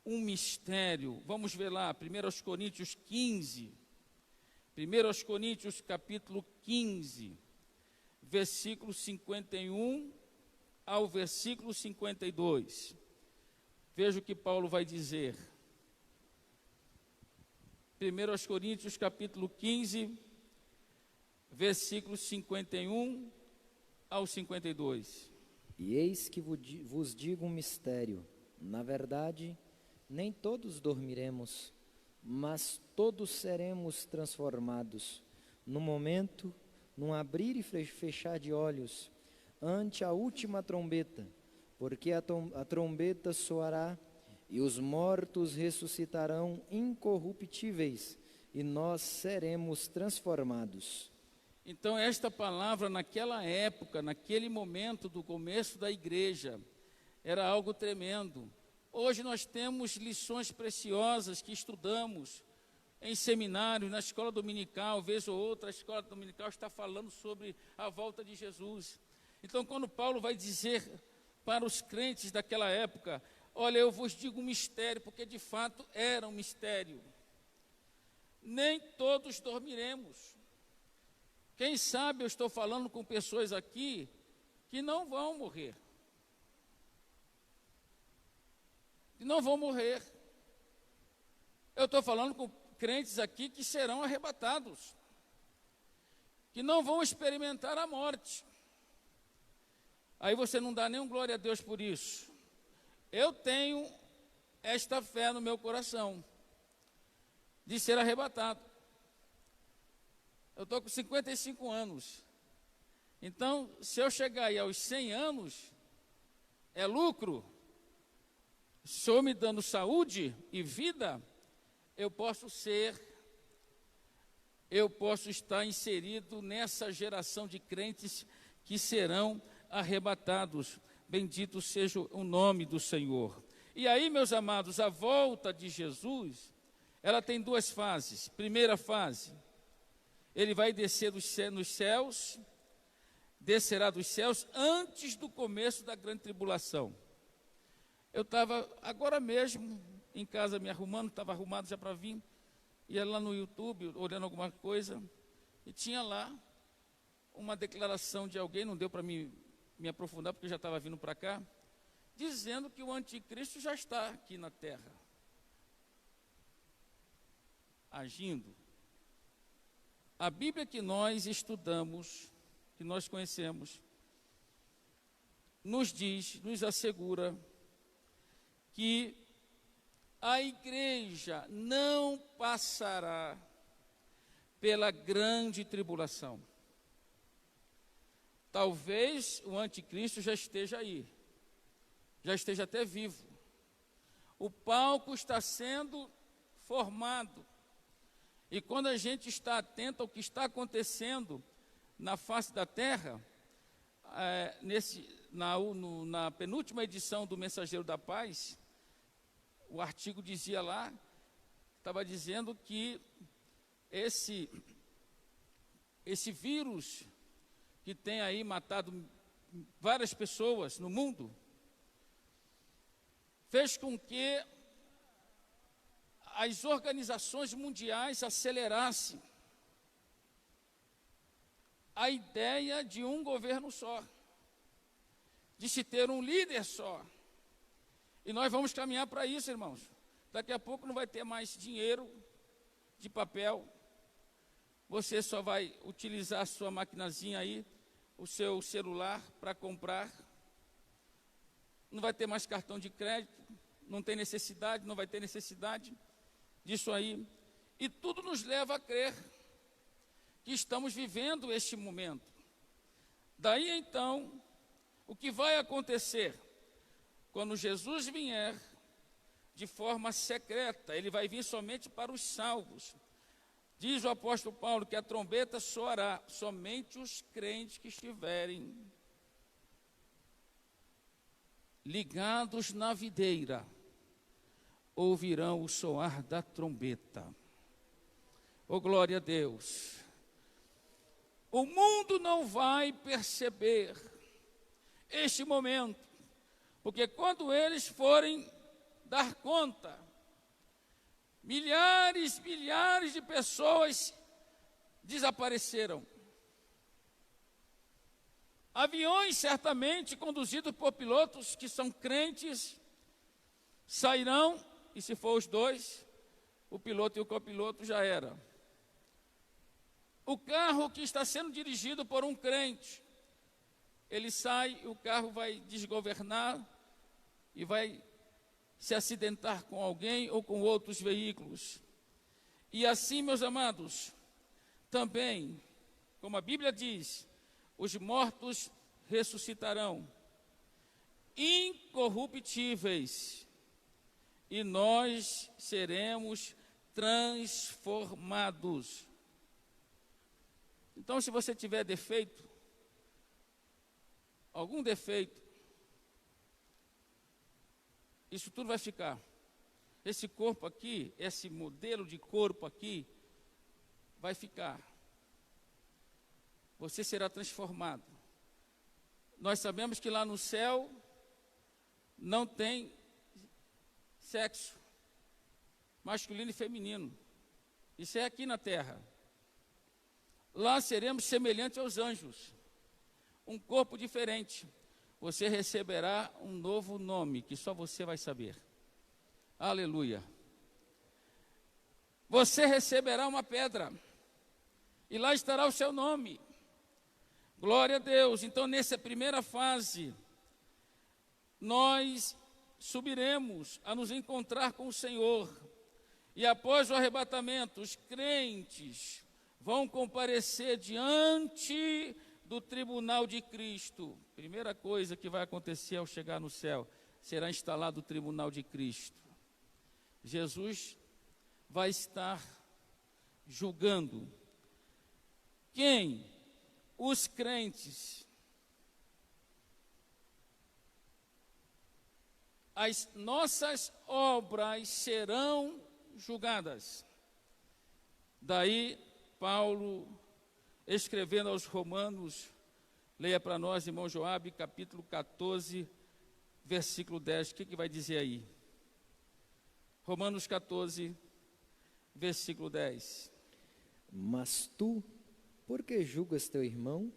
um mistério. Vamos ver lá, 1 Coríntios 15, 1 Coríntios capítulo 15, versículo 51 ao versículo 52. Veja o que Paulo vai dizer. 1 Coríntios capítulo 15, versículos 51 ao 52. E eis que vos digo um mistério. Na verdade, nem todos dormiremos, mas todos seremos transformados, no momento, num abrir e fechar de olhos, ante a última trombeta, porque a trombeta soará, e os mortos ressuscitarão incorruptíveis, e nós seremos transformados. Então, esta palavra, naquela época, naquele momento do começo da igreja, era algo tremendo. Hoje nós temos lições preciosas que estudamos em seminários, na escola dominical, vez ou outra, a escola dominical está falando sobre a volta de Jesus. Então, quando Paulo vai dizer para os crentes daquela época, olha, eu vos digo um mistério, porque de fato era um mistério. Nem todos dormiremos. Quem sabe eu estou falando com pessoas aqui que não vão morrer. Que não vão morrer. Eu estou falando com crentes aqui que serão arrebatados. Que não vão experimentar a morte. Aí você não dá nenhum glória a Deus por isso. Eu tenho esta fé no meu coração de ser arrebatado. Eu estou com 55 anos. Então, se eu chegar aí aos 100 anos, é lucro. O Senhor me dando saúde e vida, eu posso estar inserido nessa geração de crentes que serão arrebatados. Bendito seja o nome do Senhor. E aí, meus amados, a volta de Jesus, ela tem duas fases. Primeira fase, ele vai descer nos céus, descerá dos céus antes do começo da grande tribulação. Eu estava agora mesmo em casa me arrumando, estava arrumado já para vir, ia lá no YouTube olhando alguma coisa, e tinha lá uma declaração de alguém, não deu para me aprofundar porque eu já estava vindo para cá, dizendo que o anticristo já está aqui na terra, agindo. A Bíblia que nós estudamos, que nós conhecemos, nos diz, nos assegura que a igreja não passará pela grande tribulação. Talvez o anticristo já esteja aí, já esteja até vivo. O palco está sendo formado. E quando a gente está atento ao que está acontecendo na face da terra, na penúltima edição do Mensageiro da Paz, o artigo dizia lá, estava dizendo que esse vírus que tem aí matado várias pessoas no mundo, fez com que as organizações mundiais acelerassem a ideia de um governo só, de se ter um líder só. E nós vamos caminhar para isso, irmãos. Daqui a pouco não vai ter mais dinheiro de papel. Você só vai utilizar a sua maquinazinha aí, o seu celular para comprar. Não vai ter mais cartão de crédito, não tem necessidade, não vai ter necessidade disso aí. E tudo nos leva a crer que estamos vivendo este momento. Daí então, o que vai acontecer? Quando Jesus vier de forma secreta, ele vai vir somente para os salvos. Diz o apóstolo Paulo que a trombeta soará, somente os crentes que estiverem ligados na videira ouvirão o soar da trombeta. Oh, glória a Deus! O mundo não vai perceber este momento, porque quando eles forem dar conta, milhares de pessoas desapareceram. Aviões, certamente, conduzidos por pilotos que são crentes, sairão, e se for os dois, o piloto e o copiloto já era. O carro que está sendo dirigido por um crente, ele sai, o carro vai desgovernar e vai se acidentar com alguém ou com outros veículos. E assim, meus amados, também, como a Bíblia diz, os mortos ressuscitarão, incorruptíveis, e nós seremos transformados. Então, se você tiver defeito, algum defeito, isso tudo vai ficar. Esse corpo aqui, esse modelo de corpo aqui, vai ficar. Você será transformado. Nós sabemos que lá no céu não tem sexo masculino e feminino. Isso é aqui na terra. Lá seremos semelhantes aos anjos. Um corpo diferente. Você receberá um novo nome que só você vai saber. Aleluia. Você receberá uma pedra e lá estará o seu nome. Glória a Deus. Então, nessa primeira fase, nós subiremos a nos encontrar com o Senhor. E após o arrebatamento, os crentes vão comparecer diante do tribunal de Cristo. Primeira coisa que vai acontecer ao chegar no céu, será instalado o tribunal de Cristo. Jesus vai estar julgando quem? Os crentes. As nossas obras serão julgadas. Daí, Paulo, escrevendo aos Romanos, leia para nós, irmão Joabe, capítulo 14, versículo 10. O que vai dizer aí? Romanos 14, versículo 10. Mas tu, por que julgas teu irmão?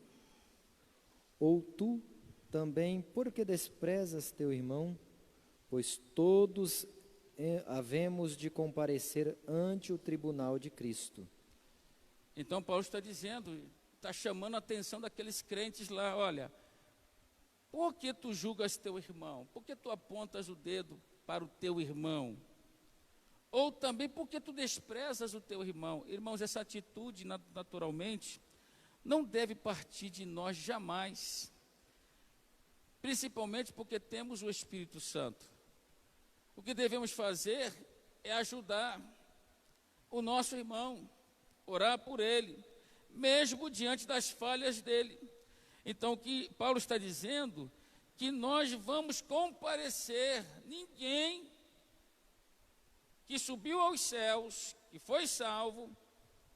Ou tu também, por que desprezas teu irmão? Pois todos havemos de comparecer ante o tribunal de Cristo. Então Paulo está dizendo, está chamando a atenção daqueles crentes lá, olha, por que tu julgas teu irmão? Por que tu apontas o dedo para o teu irmão? Ou também por que tu desprezas o teu irmão? Irmãos, essa atitude naturalmente não deve partir de nós jamais, principalmente porque temos o Espírito Santo. O que devemos fazer é ajudar o nosso irmão, orar por ele, mesmo diante das falhas dele. Então, o que Paulo está dizendo, que nós vamos comparecer, ninguém que subiu aos céus, que foi salvo,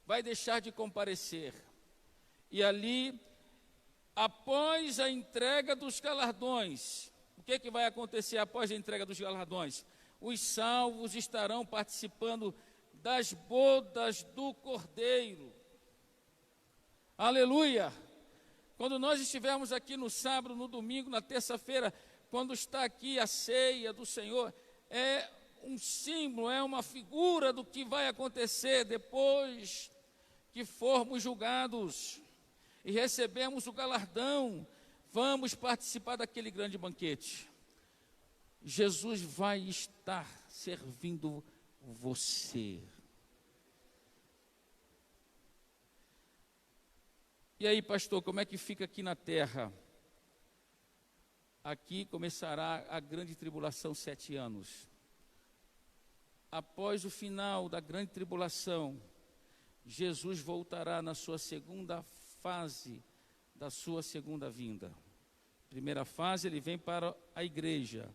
vai deixar de comparecer. E ali, após a entrega dos galardões, o que vai acontecer após a entrega dos galardões? Os salvos estarão participando das bodas do Cordeiro. Aleluia! Quando nós estivermos aqui no sábado, no domingo, na terça-feira, quando está aqui a ceia do Senhor, é um símbolo, é uma figura do que vai acontecer depois que formos julgados e recebemos o galardão. Vamos participar daquele grande banquete. Jesus vai estar servindo você. E aí, pastor, como é que fica aqui na terra? Aqui começará a grande tribulação, 7 anos. Após o final da grande tribulação, Jesus voltará na sua segunda fase da sua segunda vinda. Primeira fase, ele vem para a igreja.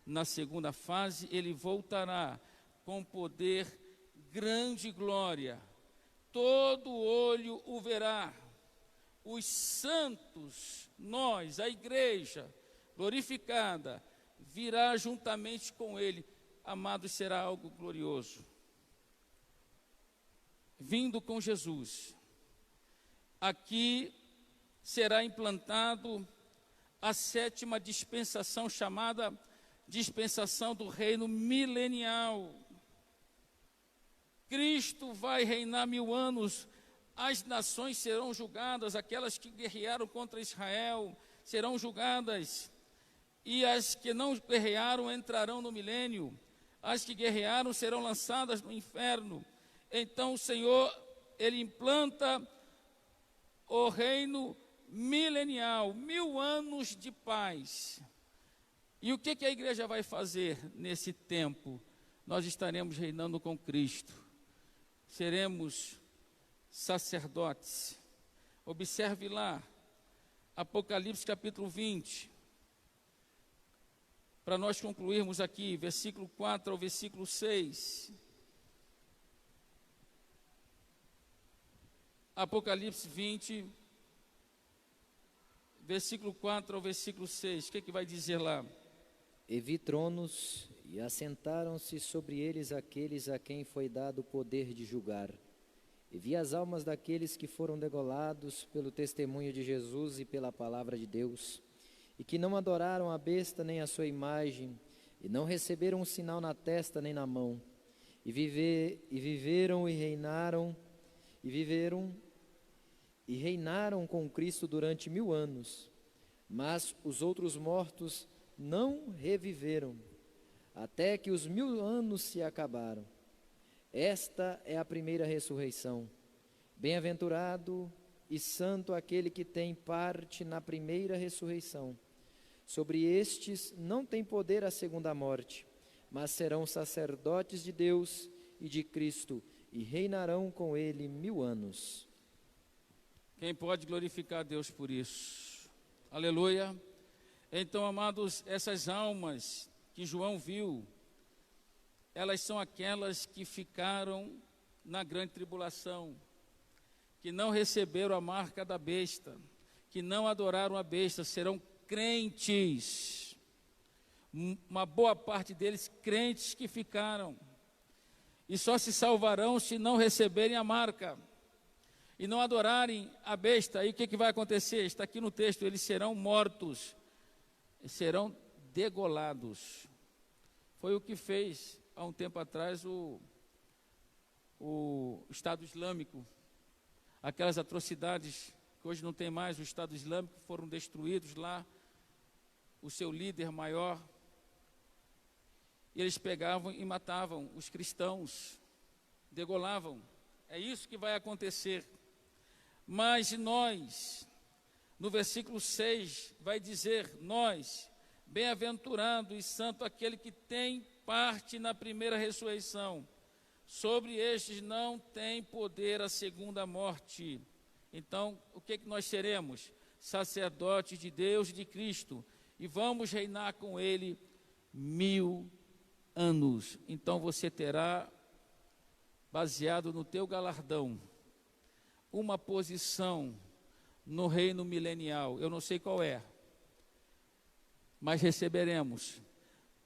Na segunda fase, ele voltará com poder, grande glória. Todo olho o verá. Os santos, nós, a igreja glorificada, virá juntamente com ele. Amados, será algo glorioso. Vindo com Jesus, aqui será implantado a 7ª dispensação, chamada dispensação do reino milenial. Cristo vai reinar 1000 anos, as nações serão julgadas, aquelas que guerrearam contra Israel serão julgadas, e as que não guerrearam entrarão no milênio, as que guerrearam serão lançadas no inferno. Então o Senhor, ele implanta o reino milenial, 1000 anos de paz. E o que a igreja vai fazer nesse tempo? Nós estaremos reinando com Cristo, seremos sacerdotes. Observe lá, Apocalipse capítulo 20, para nós concluirmos aqui, versículo 4 ao versículo 6. Apocalipse 20, versículo 4 ao versículo 6, o que vai dizer lá? E vi tronos, e assentaram-se sobre eles aqueles a quem foi dado o poder de julgar. E vi as almas daqueles que foram degolados pelo testemunho de Jesus e pela palavra de Deus, e que não adoraram a besta nem a sua imagem, e não receberam um sinal na testa nem na mão, e viveram e reinaram com Cristo durante 1000 anos. Mas os outros mortos não reviveram, até que os 1000 anos se acabaram. Esta é a primeira ressurreição. Bem-aventurado e santo aquele que tem parte na primeira ressurreição. Sobre estes não tem poder a segunda morte, mas serão sacerdotes de Deus e de Cristo, e reinarão com ele 1000 anos. Quem pode glorificar a Deus por isso? Aleluia. Então, amados, essas almas que João viu, elas são aquelas que ficaram na grande tribulação, que não receberam a marca da besta, que não adoraram a besta, serão crentes. Uma boa parte deles crentes que ficaram, e só se salvarão se não receberem a marca e não adorarem a besta. Aí o que vai acontecer? Está aqui no texto: eles serão mortos, serão degolados. Foi o que fez há um tempo atrás o Estado Islâmico. Aquelas atrocidades que hoje não tem mais, o Estado Islâmico, foram destruídos lá, o seu líder maior, e eles pegavam e matavam os cristãos, degolavam. É isso que vai acontecer. Mas nós, no versículo 6, vai dizer: nós, bem-aventurado e santo aquele que tem parte na primeira ressurreição. Sobre estes não tem poder a segunda morte. Então, o que nós seremos? Sacerdotes de Deus e de Cristo, e vamos reinar com ele 1000 anos. Então você terá, baseado no teu galardão, uma posição no reino milenial. Eu não sei qual é, mas receberemos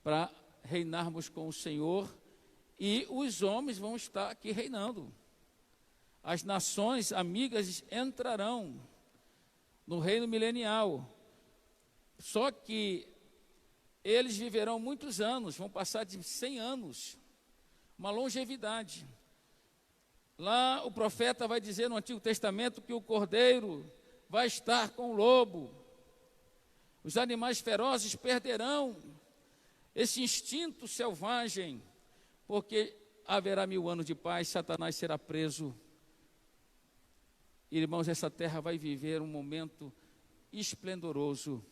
para reinarmos com o Senhor, e os homens vão estar aqui reinando. As nações amigas entrarão no reino milenial. Só que eles viverão muitos anos, vão passar de 100 anos, uma longevidade. Lá o profeta vai dizer no Antigo Testamento que o cordeiro vai estar com o lobo. Os animais ferozes perderão esse instinto selvagem, porque haverá 1000 anos de paz, Satanás será preso. Irmãos, essa terra vai viver um momento esplendoroso.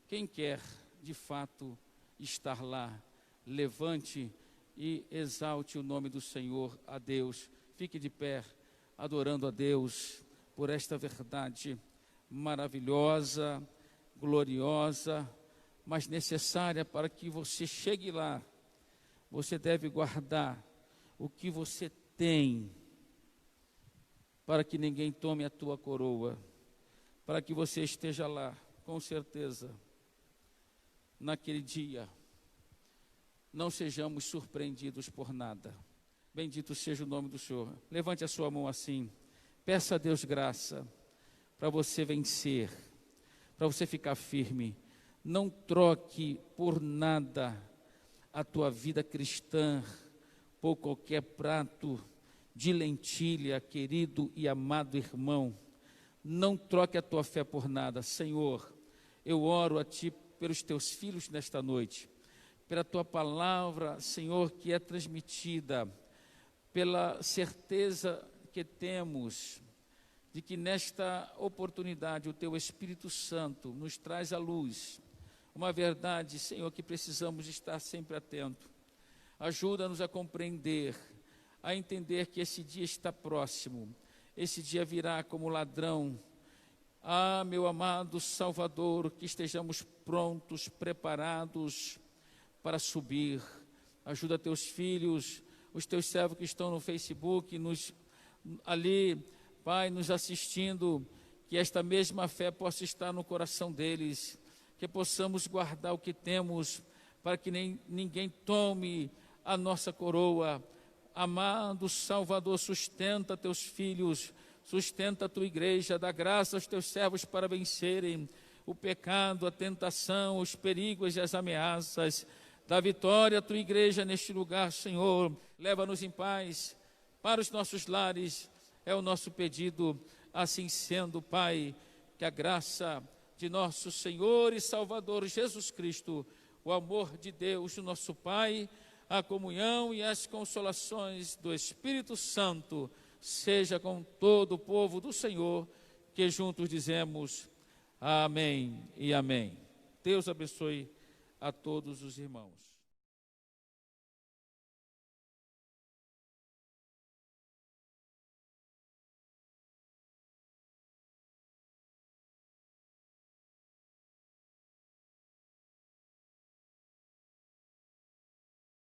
Quem quer, de fato, estar lá, levante e exalte o nome do Senhor, a Deus. Fique de pé, adorando a Deus por esta verdade maravilhosa, gloriosa, mas necessária para que você chegue lá. Você deve guardar o que você tem, para que ninguém tome a tua coroa, para que você esteja lá, com certeza, naquele dia. Não sejamos surpreendidos por nada. Bendito seja o nome do Senhor. Levante a sua mão assim, peça a Deus graça, para você vencer, para você ficar firme. Não troque por nada a tua vida cristã por qualquer prato de lentilha, querido e amado irmão. Não troque a tua fé por nada. Senhor, eu oro a Ti pelos Teus filhos nesta noite, pela Tua palavra, Senhor, que é transmitida, pela certeza que temos de que nesta oportunidade o Teu Espírito Santo nos traz à luz uma verdade, Senhor, que precisamos estar sempre atentos. Ajuda-nos a compreender, a entender que esse dia está próximo, esse dia virá como ladrão. Ah, meu amado Salvador, que estejamos prontos, preparados para subir. Ajuda Teus filhos, os Teus servos que estão no Facebook, ali, Pai, nos assistindo, que esta mesma fé possa estar no coração deles, que possamos guardar o que temos, para que ninguém tome a nossa coroa. Amado Salvador, sustenta Teus filhos, sustenta a Tua igreja, dá graça aos Teus servos para vencerem o pecado, a tentação, os perigos e as ameaças. Dá vitória à Tua igreja neste lugar, Senhor. Leva-nos em paz para os nossos lares, é o nosso pedido. Assim sendo, Pai, que a graça de nosso Senhor e Salvador Jesus Cristo, o amor de Deus, nosso Pai, a comunhão e as consolações do Espírito Santo, seja com todo o povo do Senhor, que juntos dizemos amém e amém. Deus abençoe a todos os irmãos.